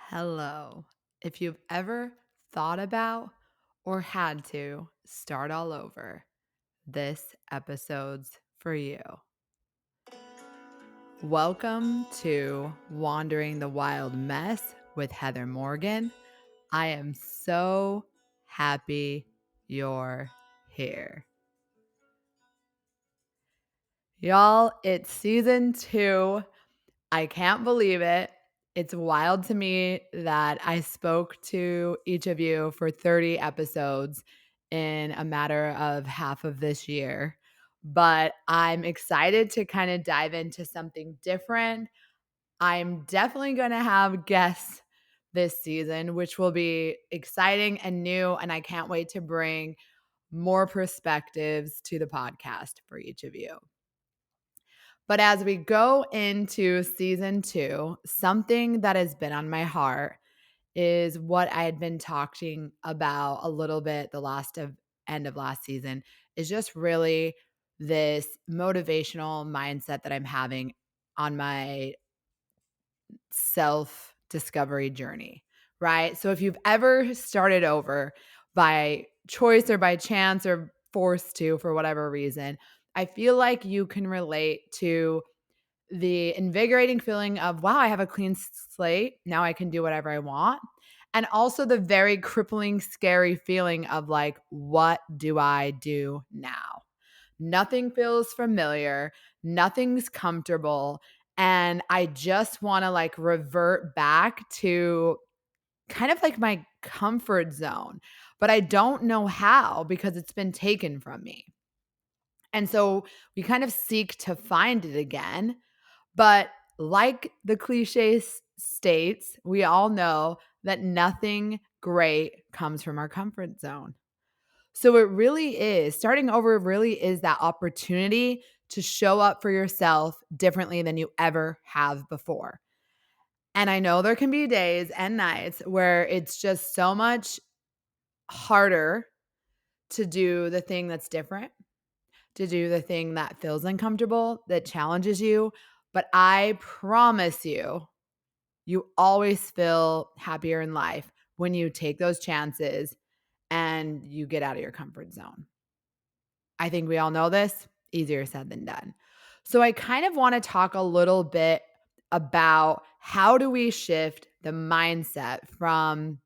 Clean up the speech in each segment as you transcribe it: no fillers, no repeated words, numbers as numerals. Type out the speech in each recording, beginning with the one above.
Hello. If you've ever thought about or had to start all over, this episode's for you. Welcome to Wandering the Wild Mess with Heather Morgan. I am so happy you're here. Y'all, it's season 2. I can't believe it. It's wild to me that I spoke to each of you for 30 episodes in a matter of half of this year. But I'm excited to kind of dive into something different. I'm definitely going to have guests this season, which will be exciting and new. And I can't wait to bring more perspectives to the podcast for each of you. But as we go into season 2, something that has been on my heart is what I had been talking about a little bit end of last season is just really this motivational mindset that I'm having on my self-discovery journey, right? So if you've ever started over by choice or by chance or forced to for whatever reason, I feel like you can relate to the invigorating feeling of, wow, I have a clean slate. Now I can do whatever I want. And also the very crippling, scary feeling of like, what do I do now? Nothing feels familiar. Nothing's comfortable. And I just want to like revert back to kind of like my comfort zone, but I don't know how because it's been taken from me. And so we kind of seek to find it again. But like the cliche states, we all know that nothing great comes from our comfort zone. So it really is, starting over really is that opportunity to show up for yourself differently than you ever have before. And I know there can be days and nights where it's just so much harder to do the thing that's different, to do the thing that feels uncomfortable, that challenges you. But I promise you, you always feel happier in life when you take those chances and you get out of your comfort zone. I think we all know this, easier said than done. So I kind of want to talk a little bit about how do we shift the mindset from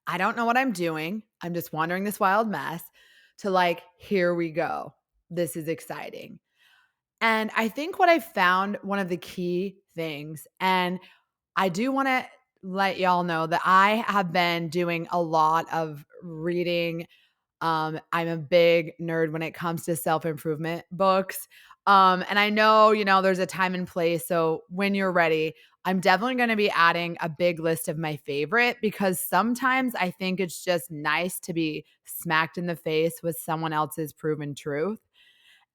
I don't know what I'm doing, I'm just wandering this wild mess to like here we go. This is exciting. And I think what I found one of the key things, and I do want to let y'all know that I have been doing a lot of reading. I'm a big nerd when it comes to self-improvement books. And I know, there's a time and place. So when you're ready, I'm definitely going to be adding a big list of my favorite because sometimes I think it's just nice to be smacked in the face with someone else's proven truth.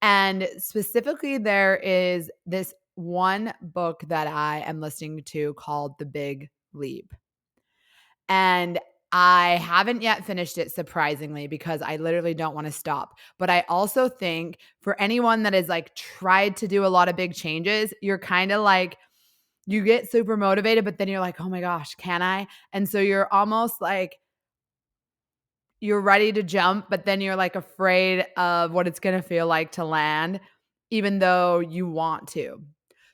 And specifically, there is this one book that I am listening to called The Big Leap. And I haven't yet finished it, surprisingly, because I literally don't want to stop. But I also think for anyone that has like tried to do a lot of big changes, you're kind of like, you get super motivated, but then you're like, oh my gosh, can I? And so you're almost like, you're ready to jump, but then you're like afraid of what it's going to feel like to land, even though you want to.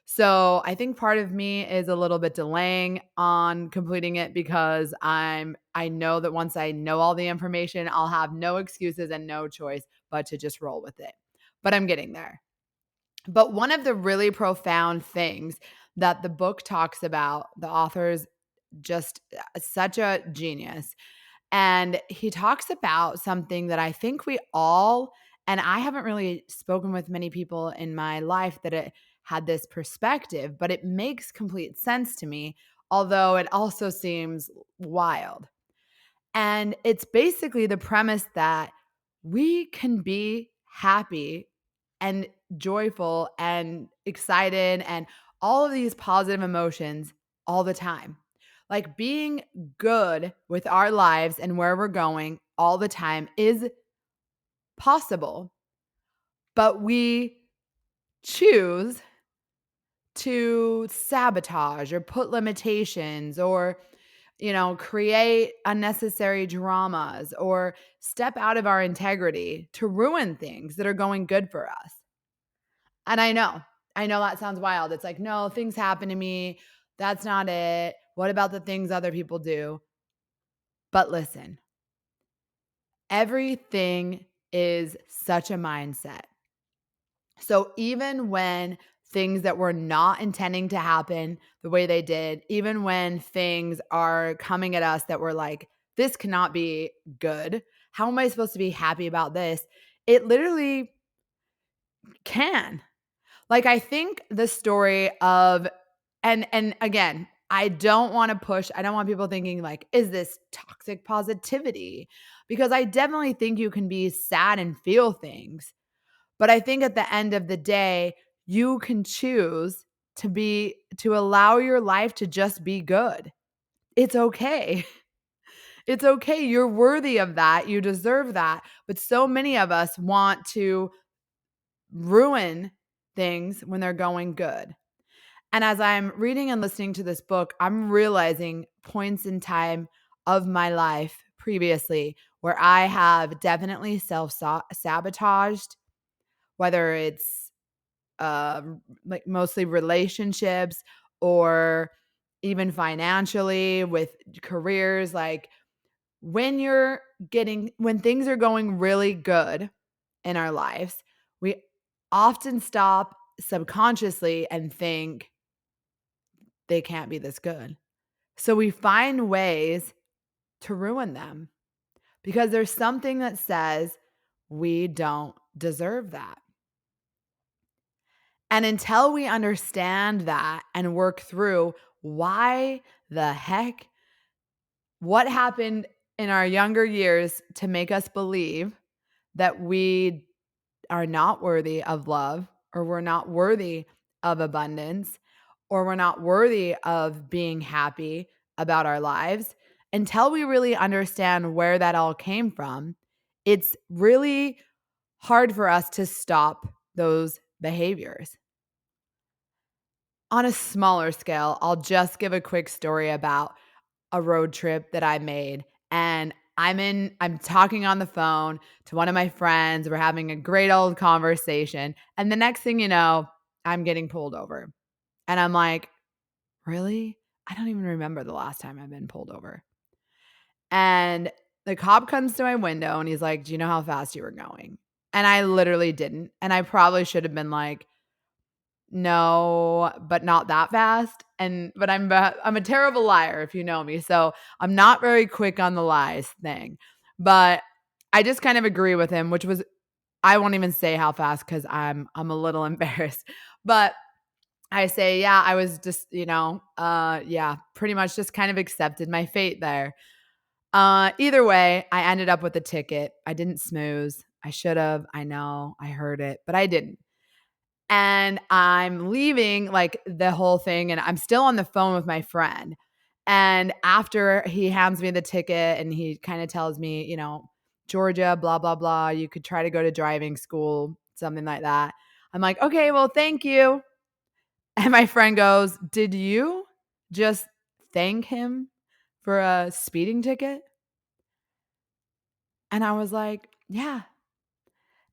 So I think part of me is a little bit delaying on completing it because I know that once I know all the information, I'll have no excuses and no choice but to just roll with it. But I'm getting there. But one of the really profound things that the book talks about, the author's just such a genius, and he talks about something that I think we all, and I haven't really spoken with many people in my life that it had this perspective, but it makes complete sense to me, although it also seems wild. And it's basically the premise that we can be happy and joyful and excited and all of these positive emotions all the time. Like being good with our lives and where we're going all the time is possible, but we choose to sabotage or put limitations or create unnecessary dramas or step out of our integrity to ruin things that are going good for us. And I know that sounds wild. It's like, no, things happen to me. That's not it. What about the things other people do? But listen, everything is such a mindset. So even when things that we're not intending to happen the way they did, even when things are coming at us that we're like, this cannot be good. How am I supposed to be happy about this? It literally can. Like, I think the story of, and again, I don't want to push, I don't want people thinking like, is this toxic positivity? Because I definitely think you can be sad and feel things. But I think at the end of the day, you can choose to allow your life to just be good. It's okay. It's okay. You're worthy of that. You deserve that. But so many of us want to ruin things when they're going good. And as I'm reading and listening to this book, I'm realizing points in time of my life previously where I have definitely self-sabotaged, whether it's like mostly relationships or even financially with careers. Like when things are going really good in our lives, we often stop subconsciously and think they can't be this good. So we find ways to ruin them because there's something that says we don't deserve that. And until we understand that and work through why the heck, what happened in our younger years to make us believe that we are not worthy of love, or we're not worthy of abundance, or we're not worthy of being happy about our lives, until we really understand where that all came from, it's really hard for us to stop those behaviors. On a smaller scale, I'll just give a quick story about a road trip that I made. And I'm talking on the phone to one of my friends. We're having a great old conversation. And the next thing you know, I'm getting pulled over. And I'm like, really? I don't even remember the last time I've been pulled over. And the cop comes to my window and he's like, do you know how fast you were going? And I literally didn't. And I probably should have been like, no, but not that fast. But I'm a terrible liar if you know me. So I'm not very quick on the lies thing. But I just kind of agree with him, which was, I won't even say how fast because I'm a little embarrassed. But I say, yeah, I was just, yeah, pretty much just kind of accepted my fate there. Either way, I ended up with a ticket. I didn't snooze. I should have. I know. I heard it, but I didn't. And I'm leaving like the whole thing, and I'm still on the phone with my friend. And after he hands me the ticket and he kind of tells me, Georgia, blah, blah, blah, you could try to go to driving school, something like that. I'm like, okay, well, thank you. And my friend goes, did you just thank him for a speeding ticket? And I was like, yeah.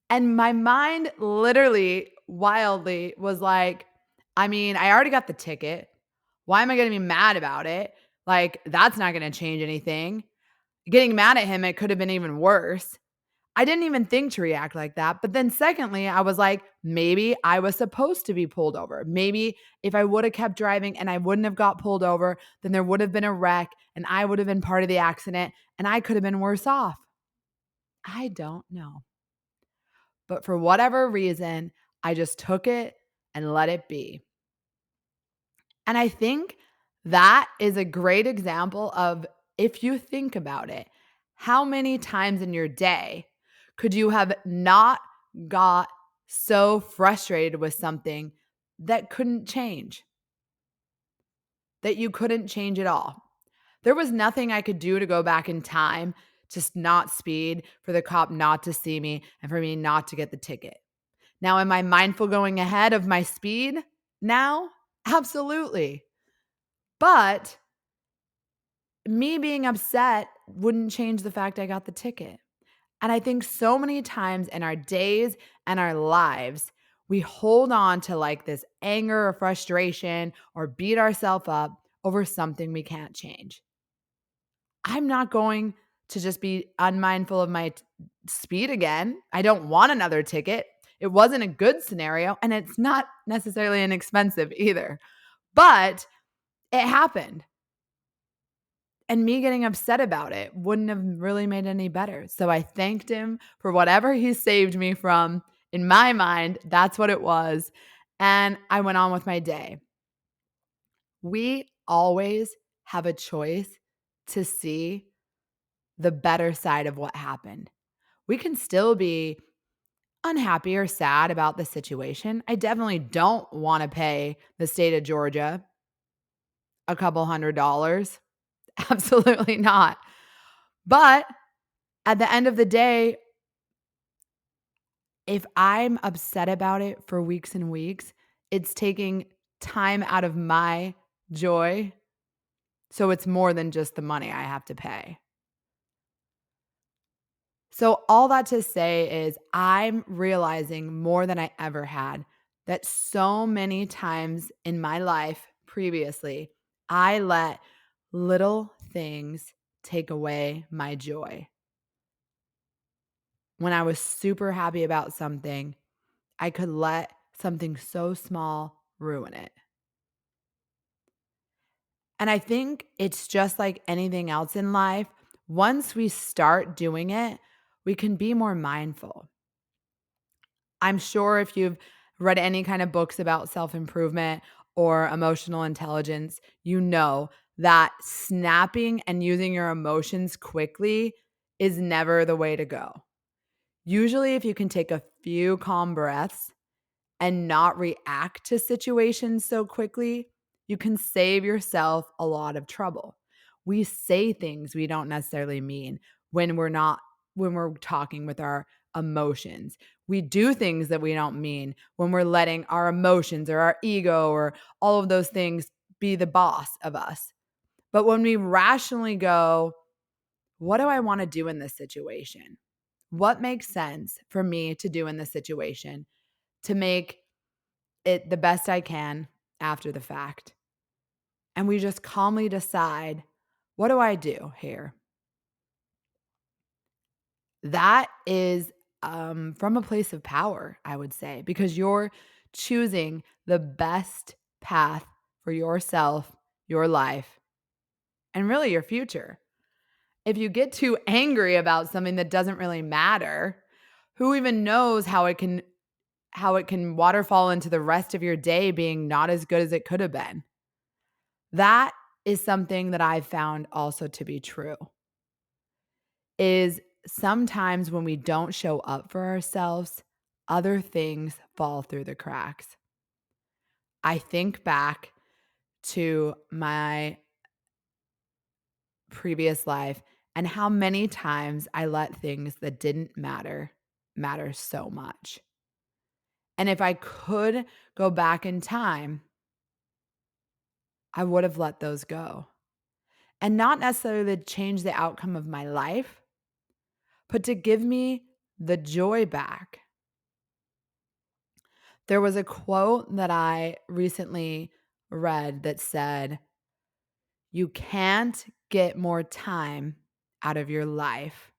And my mind literally wildly was like, I mean, I already got the ticket. Why am I going to be mad about it? Like, that's not going to change anything. Getting mad at him, it could have been even worse. I didn't even think to react like that. But then, secondly, I was like, maybe I was supposed to be pulled over. Maybe if I would have kept driving and I wouldn't have got pulled over, then there would have been a wreck and I would have been part of the accident and I could have been worse off. I don't know. But for whatever reason, I just took it and let it be. And I think that is a great example of, if you think about it, how many times in your day could you have not got so frustrated with something that couldn't change, that you couldn't change at all? There was nothing I could do to go back in time to not speed, for the cop not to see me, and for me not to get the ticket. Now, am I mindful going ahead of my speed now? Absolutely. But me being upset wouldn't change the fact I got the ticket. And I think so many times in our days and our lives, we hold on to like this anger or frustration or beat ourselves up over something we can't change. I'm not going to just be unmindful of my speed again. I don't want another ticket. It wasn't a good scenario, and it's not necessarily inexpensive either. But it happened. And me getting upset about it wouldn't have really made any better. So I thanked him for whatever he saved me from. In my mind, that's what it was. And I went on with my day. We always have a choice to see the better side of what happened. We can still be unhappy or sad about the situation. I definitely don't want to pay the state of Georgia a couple $100. Absolutely not. But at the end of the day, if I'm upset about it for weeks and weeks, it's taking time out of my joy. So it's more than just the money I have to pay. So, all that to say is, I'm realizing more than I ever had that so many times in my life previously, I let little things take away my joy. When I was super happy about something, I could let something so small ruin it. And I think it's just like anything else in life. Once we start doing it, we can be more mindful. I'm sure if you've read any kind of books about self improvement or emotional intelligence, you know that snapping and using your emotions quickly is never the way to go. Usually, if you can take a few calm breaths and not react to situations so quickly, you can save yourself a lot of trouble. We say things we don't necessarily mean when we're talking with our emotions. We do things that we don't mean when we're letting our emotions or our ego or all of those things be the boss of us. But when we rationally go, what do I want to do in this situation? What makes sense for me to do in this situation to make it the best I can after the fact? And we just calmly decide, what do I do here? That is from a place of power, I would say, because you're choosing the best path for yourself, your life, and really your future. If you get too angry about something that doesn't really matter, who even knows how it can waterfall into the rest of your day being not as good as it could have been. That is something that I've found also to be true. Is sometimes when we don't show up for ourselves, other things fall through the cracks. I think back to my previous life and how many times I let things that didn't matter so much. And if I could go back in time, I would have let those go. And not necessarily to change the outcome of my life, but to give me the joy back. There was a quote that I recently read that said, "You can't get more time out of your life,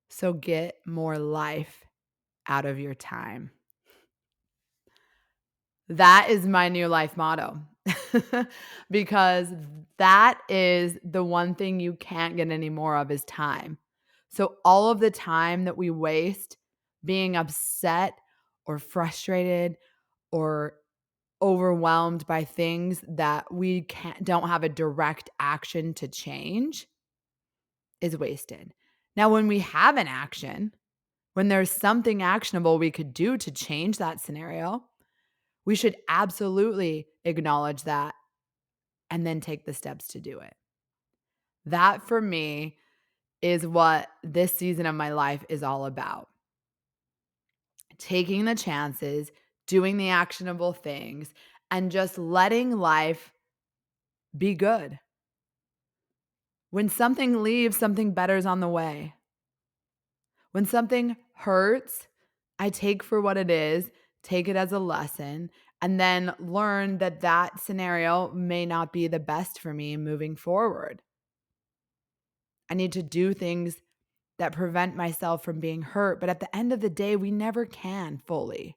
so get more life out of your time." That is my new life motto because that is the one thing you can't get any more of is time. So all of the time that we waste being upset or frustrated or overwhelmed by things that we don't have a direct action to change is wasted. Now, when we have an action, when there's something actionable we could do to change that scenario, we should absolutely acknowledge that and then take the steps to do it. That for me is what this season of my life is all about. Taking the chances, doing the actionable things, and just letting life be good. When something leaves, something better's on the way. When something hurts, I take for what it is, take it as a lesson, and then learn that that scenario may not be the best for me moving forward. I need to do things that prevent myself from being hurt. But at the end of the day, we never can fully.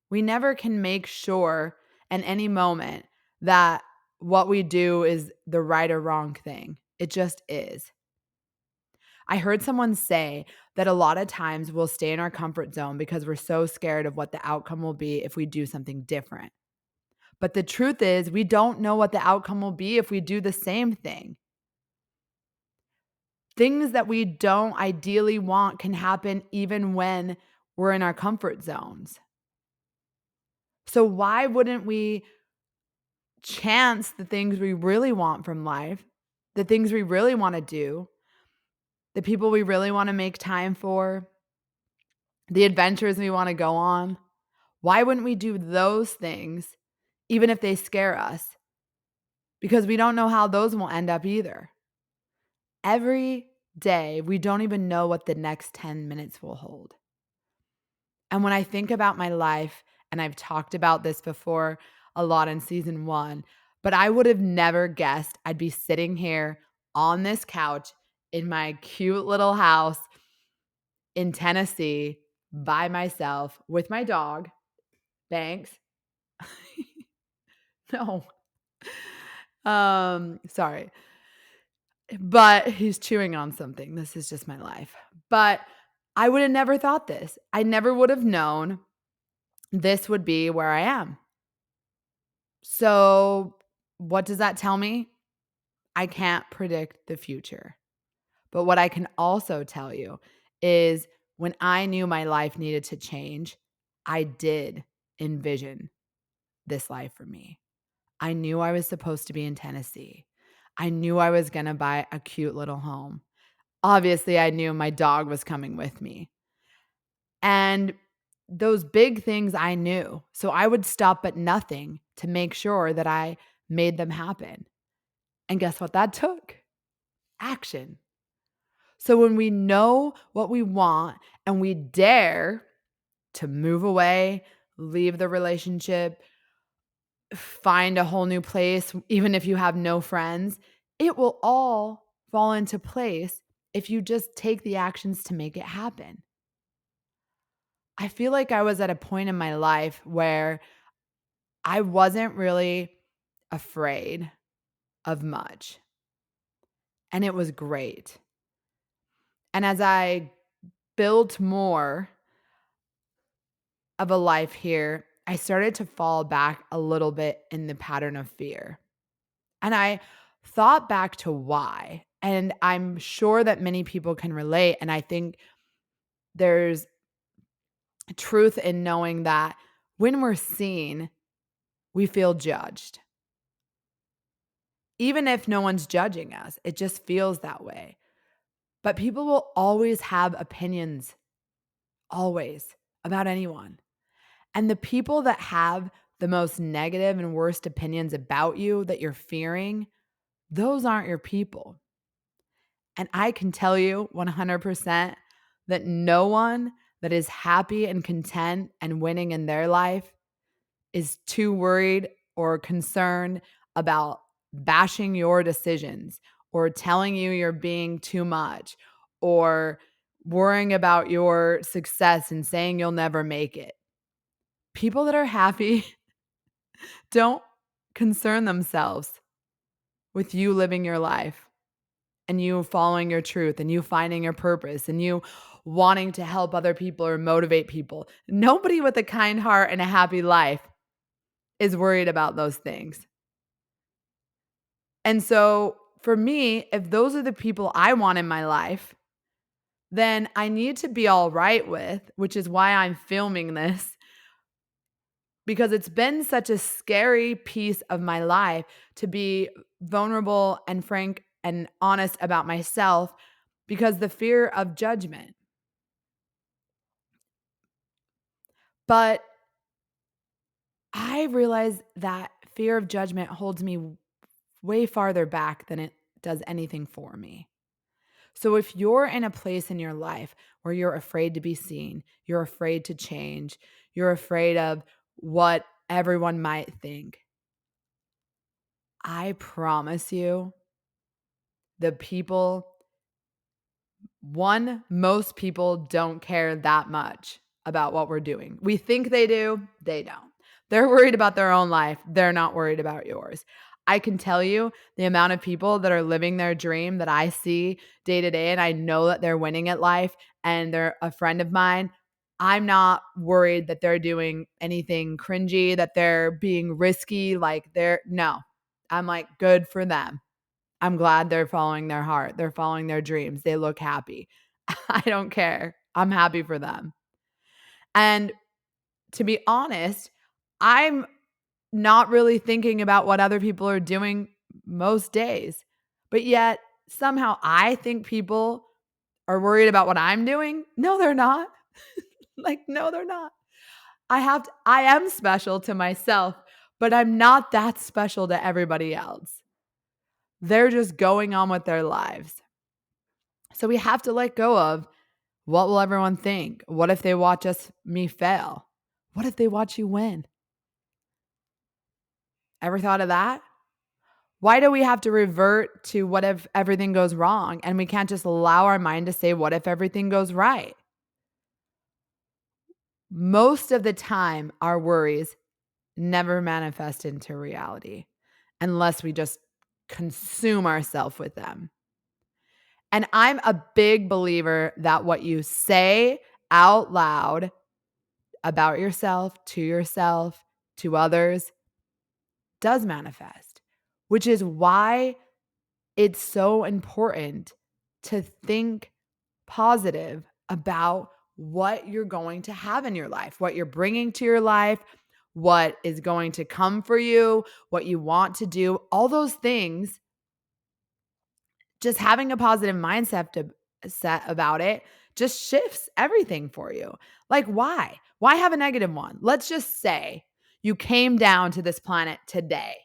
We never can make sure in any moment that what we do is the right or wrong thing. It just is. I heard someone say that a lot of times we'll stay in our comfort zone because we're so scared of what the outcome will be if we do something different. But the truth is, we don't know what the outcome will be if we do the same thing. Things that we don't ideally want can happen even when we're in our comfort zones. So, why wouldn't we chance the things we really want from life, the things we really want to do, the people we really want to make time for, the adventures we want to go on? Why wouldn't we do those things even if they scare us? Because we don't know how those will end up either. Every day, we don't even know what the next 10 minutes will hold. And when I think about my life, and I've talked about this before a lot in season 1, but I would have never guessed I'd be sitting here on this couch in my cute little house in Tennessee by myself with my dog. Thanks. No. Sorry. But he's chewing on something. This is just my life. But I would have never thought this. I never would have known this would be where I am. So, what does that tell me? I can't predict the future. But what I can also tell you is when I knew my life needed to change, I did envision this life for me. I knew I was supposed to be in Tennessee. I knew I was going to buy a cute little home. Obviously, I knew my dog was coming with me. And those big things I knew. So I would stop at nothing to make sure that I made them happen. And guess what that took? Action. So when we know what we want and we dare to move away, leave the relationship, find a whole new place, even if you have no friends, it will all fall into place if you just take the actions to make it happen. I feel like I was at a point in my life where I wasn't really afraid of much, and it was great. And as I built more of a life here, I started to fall back a little bit in the pattern of fear. And I thought back to why. And I'm sure that many people can relate. And I think there's truth in knowing that when we're seen, we feel judged. Even if no one's judging us, it just feels that way. But people will always have opinions, always, about anyone. And the people that have the most negative and worst opinions about you that you're fearing, those aren't your people. And I can tell you 100% that no one that is happy and content and winning in their life is too worried or concerned about bashing your decisions or telling you you're being too much or worrying about your success and saying you'll never make it. People that are happy don't concern themselves with you living your life and you following your truth and you finding your purpose and you wanting to help other people or motivate people. Nobody with a kind heart and a happy life is worried about those things. And so for me, if those are the people I want in my life, then I need to be all right with, which is why I'm filming this, because it's been such a scary piece of my life to be vulnerable and frank and honest about myself because the fear of judgment. But I realize that fear of judgment holds me way farther back than it does anything for me. So if you're in a place in your life where you're afraid to be seen, you're afraid to change, you're afraid of what everyone might think, I promise you, the people, most people don't care that much about what we're doing. We think they do, they don't. They're worried about their own life. They're not worried about yours. I can tell you the amount of people that are living their dream that I see day to day, and I know that they're winning at life and they're a friend of mine. I'm not worried that they're doing anything cringy, that they're being risky. No, I'm like, good for them. I'm glad they're following their heart. They're following their dreams. They look happy. I don't care. I'm happy for them. And to be honest, I'm not really thinking about what other people are doing most days. But yet, somehow I think people are worried about what I'm doing. No, they're not. No, they're not. I am special to myself, but I'm not that special to everybody else. They're just going on with their lives. So we have to let go of what will everyone think? What if they watch me fail? What if they watch you win? Ever thought of that? Why do we have to revert to what if everything goes wrong and we can't just allow our mind to say, what if everything goes right? Most of the time, our worries never manifest into reality unless we just consume ourselves with them. And I'm a big believer that what you say out loud about yourself, to others, does manifest, which is why it's so important to think positive about what you're going to have in your life, what you're bringing to your life, what is going to come for you, what you want to do, all those things. Just having a positive mindset about it just shifts everything for you. Like, why? Why have a negative one? Let's just say you came down to this planet today,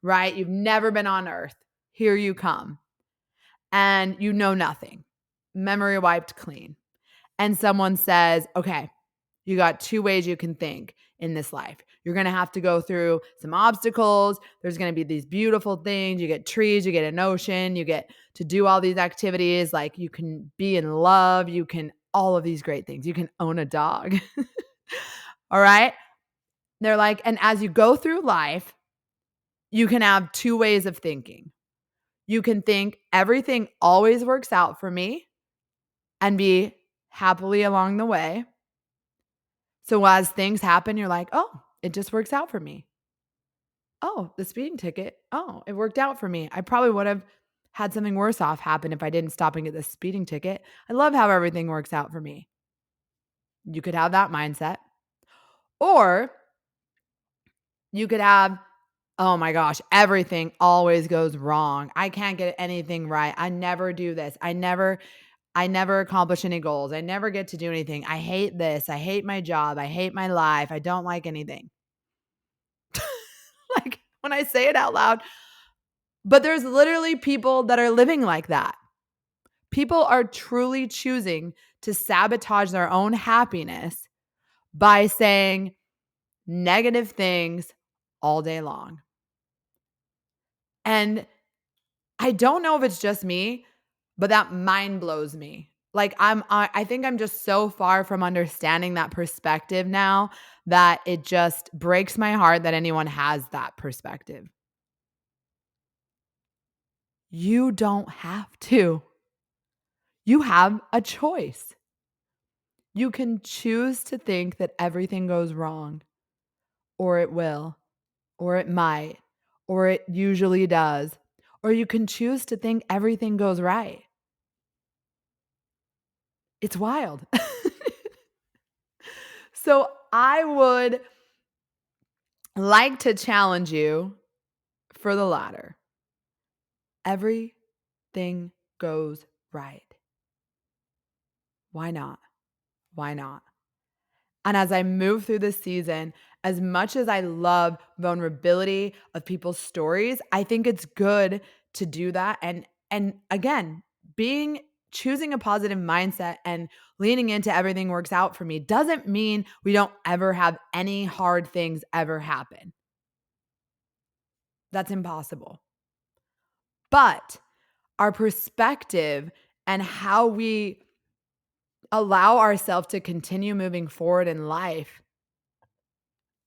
right? You've never been on Earth. Here you come. And you know nothing. Memory wiped clean. And someone says, okay, you got two ways you can think in this life. You're going to have to go through some obstacles. There's going to be these beautiful things. You get trees, you get an ocean, you get to do all these activities. Like you can be in love, you can all of these great things. You can own a dog. All right. They're like, and as you go through life, you can have two ways of thinking. You can think everything always works out for me and be happily along the way. So as things happen, you're like, oh, it just works out for me. Oh, the speeding ticket. Oh, it worked out for me. I probably would have had something worse off happen if I didn't stop and get the speeding ticket. I love how everything works out for me. You could have that mindset. Or you could have, oh my gosh, everything always goes wrong. I can't get anything right. I never do this. I never accomplish any goals. I never get to do anything. I hate this. I hate my job. I hate my life. I don't like anything. Like when I say it out loud, but there's literally people that are living like that. People are truly choosing to sabotage their own happiness by saying negative things all day long. And I don't know if it's just me, but that mind blows me. Like I think I'm just so far from understanding that perspective now that it just breaks my heart that anyone has that perspective. You don't have to. You have a choice. You can choose to think that everything goes wrong, or it will, or it might, or it usually does, or you can choose to think everything goes right. It's wild. So I would like to challenge you for the latter. Everything goes right. Why not? Why not? And as I move through this season, as much as I love vulnerability of people's stories, I think it's good to do that. And again, being choosing a positive mindset and leaning into everything works out for me doesn't mean we don't ever have any hard things ever happen. That's impossible. But our perspective and how we allow ourselves to continue moving forward in life,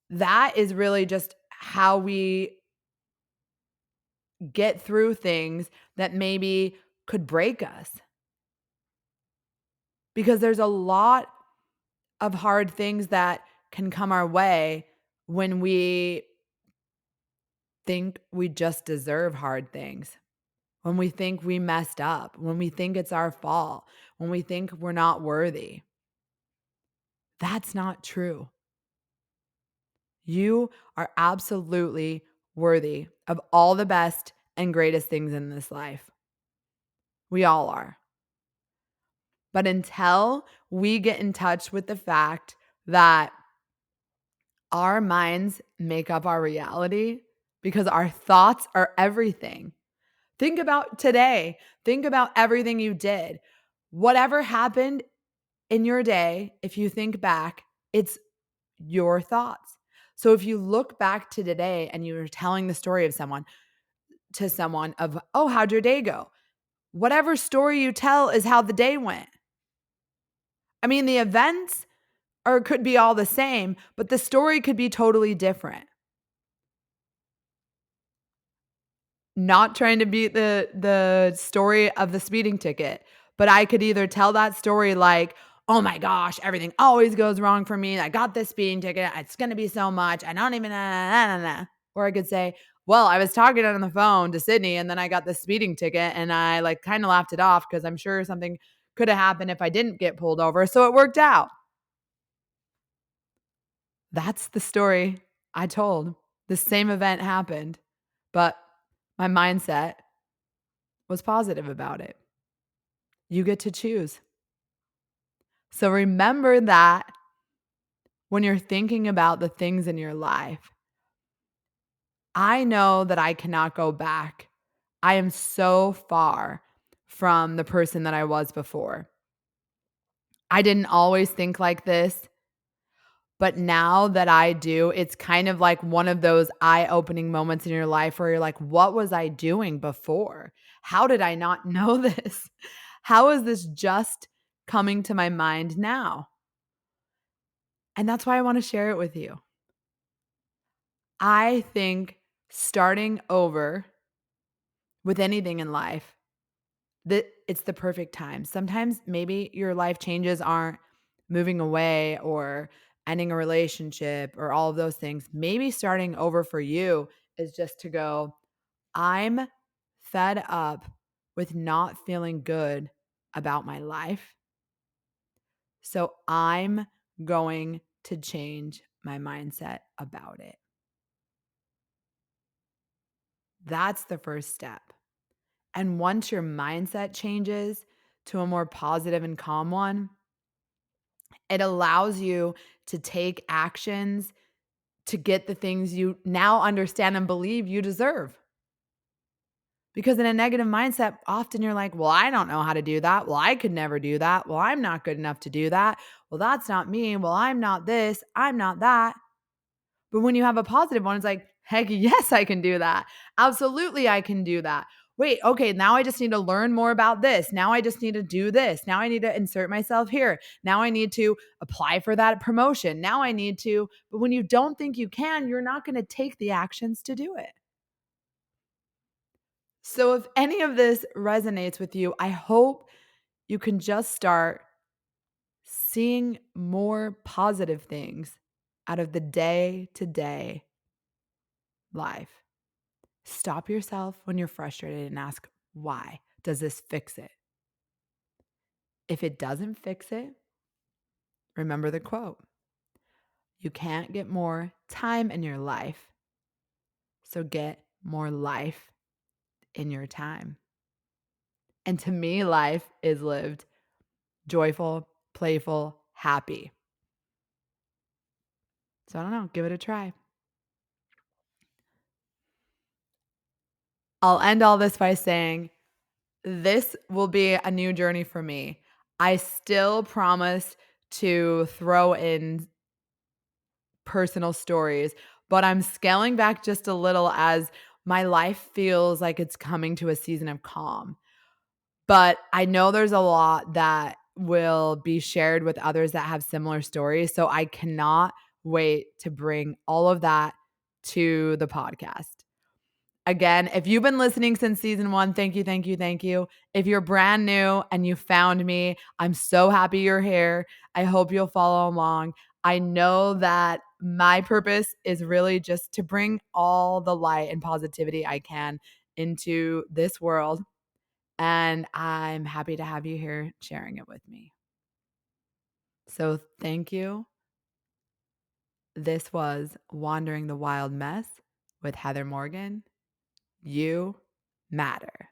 that is really just how we get through things that maybe could break us. Because there's a lot of hard things that can come our way when we think we just deserve hard things, when we think we messed up, when we think it's our fault, when we think we're not worthy. That's not true. You are absolutely worthy of all the best and greatest things in this life. We all are. But until we get in touch with the fact that our minds make up our reality, because our thoughts are everything. Think about today. Think about everything you did. Whatever happened in your day, if you think back, it's your thoughts. So if you look back to today and you're telling the story of someone to someone of, oh, how'd your day go? Whatever story you tell is how the day went. I mean, the events could be all the same, but the story could be totally different. Not trying to beat the story of the speeding ticket, but I could either tell that story like, "Oh my gosh, everything always goes wrong for me. I got this speeding ticket. It's gonna be so much. I don't even Or I could say, "Well, I was talking on the phone to Sydney and then I got this speeding ticket and I like kind of laughed it off because I'm sure something could have happened if I didn't get pulled over. So it worked out." That's the story I told. The same event happened, but my mindset was positive about it. You get to choose. So remember that when you're thinking about the things in your life. I know that I cannot go back. I am so far from the person that I was before. I didn't always think like this, but now that I do, it's kind of like one of those eye-opening moments in your life where you're like, what was I doing before? How did I not know this? How is this just coming to my mind now? And that's why I want to share it with you. I think starting over with anything in life, that it's the perfect time. Sometimes maybe your life changes aren't moving away or ending a relationship or all of those things. Maybe starting over for you is just to go, I'm fed up with not feeling good about my life. So I'm going to change my mindset about it. That's the first step. And once your mindset changes to a more positive and calm one, it allows you to take actions to get the things you now understand and believe you deserve. Because in a negative mindset, often you're like, well, I don't know how to do that. Well, I could never do that. Well, I'm not good enough to do that. Well, that's not me. Well, I'm not this. I'm not that. But when you have a positive one, it's like, heck yes, I can do that. Absolutely, I can do that. Wait, okay, now I just need to learn more about this. Now I just need to do this. Now I need to insert myself here. Now I need to apply for that promotion. Now I need to. But when you don't think you can, you're not going to take the actions to do it. So if any of this resonates with you, I hope you can just start seeing more positive things out of the day to day life. Stop yourself when you're frustrated and ask, why? Does this fix it? If it doesn't fix it, remember the quote. You can't get more time in your life, so get more life in your time. And to me, life is lived joyful, playful, happy. So I don't know, give it a try. I'll end all this by saying this will be a new journey for me. I still promise to throw in personal stories, but I'm scaling back just a little as my life feels like it's coming to a season of calm. But I know there's a lot that will be shared with others that have similar stories. So I cannot wait to bring all of that to the podcast. Again, if you've been listening since season 1, thank you, thank you, thank you. If you're brand new and you found me, I'm so happy you're here. I hope you'll follow along. I know that my purpose is really just to bring all the light and positivity I can into this world. And I'm happy to have you here sharing it with me. So thank you. This was Wandering the Wild Mess with Heather Morgan. You matter.